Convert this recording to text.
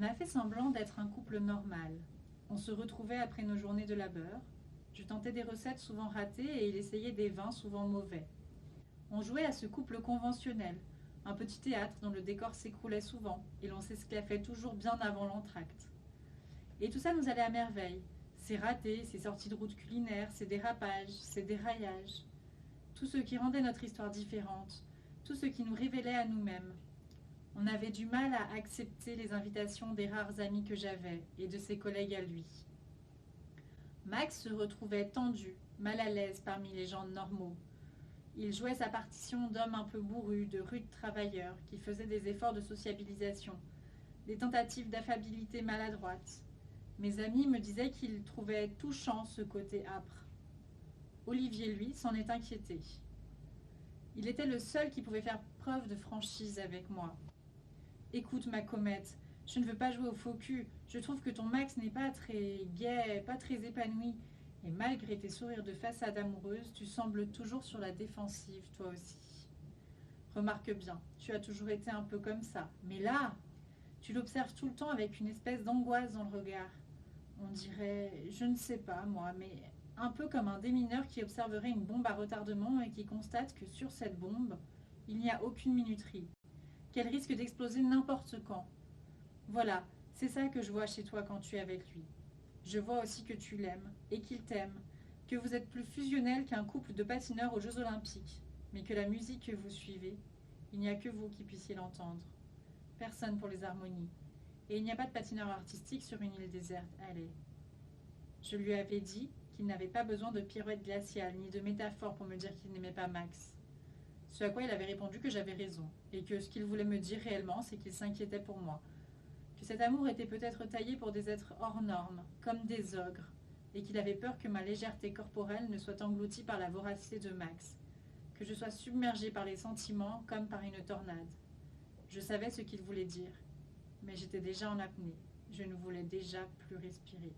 On a fait semblant d'être un couple normal. On se retrouvait après nos journées de labeur. Je tentais des recettes souvent ratées et il essayait des vins souvent mauvais. On jouait à ce couple conventionnel, un petit théâtre dont le décor s'écroulait souvent et l'on s'esclaffait toujours bien avant l'entracte. Et tout ça nous allait à merveille. Ces ratés, ces sorties de route culinaires, ces dérapages, ces déraillages. Tout ce qui rendait notre histoire différente, tout ce qui nous révélait à nous-mêmes. On avait du mal à accepter les invitations des rares amis que j'avais et de ses collègues à lui. Max se retrouvait tendu, mal à l'aise parmi les gens normaux. Il jouait sa partition d'homme un peu bourru, de rude travailleur, qui faisait des efforts de sociabilisation, des tentatives d'affabilité maladroite. Mes amis me disaient qu'ils trouvaient touchant ce côté âpre. Olivier, lui, s'en est inquiété. Il était le seul qui pouvait faire preuve de franchise avec moi. Écoute, ma comète, je ne veux pas jouer au faux cul. Je trouve que ton Max n'est pas très gai, pas très épanoui. Et malgré tes sourires de façade amoureuse, tu sembles toujours sur la défensive, toi aussi. Remarque bien, tu as toujours été un peu comme ça. Mais là, tu l'observes tout le temps avec une espèce d'angoisse dans le regard. On dirait, je ne sais pas moi, mais un peu comme un démineur qui observerait une bombe à retardement et qui constate que sur cette bombe, il n'y a aucune minuterie, qu'elle risque d'exploser n'importe quand. Voilà, c'est ça que je vois chez toi quand tu es avec lui. Je vois aussi que tu l'aimes et qu'il t'aime, que vous êtes plus fusionnel qu'un couple de patineurs aux Jeux Olympiques, mais que la musique que vous suivez, il n'y a que vous qui puissiez l'entendre. Personne pour les harmonies. Et il n'y a pas de patineur artistique sur une île déserte. Allez. Je lui avais dit qu'il n'avait pas besoin de pirouettes glaciales ni de métaphores pour me dire qu'il n'aimait pas Max. Ce à quoi il avait répondu que j'avais raison, et que ce qu'il voulait me dire réellement, c'est qu'il s'inquiétait pour moi, que cet amour était peut-être taillé pour des êtres hors normes, comme des ogres, et qu'il avait peur que ma légèreté corporelle ne soit engloutie par la voracité de Max, que je sois submergée par les sentiments comme par une tornade. Je savais ce qu'il voulait dire, mais j'étais déjà en apnée, je ne voulais déjà plus respirer.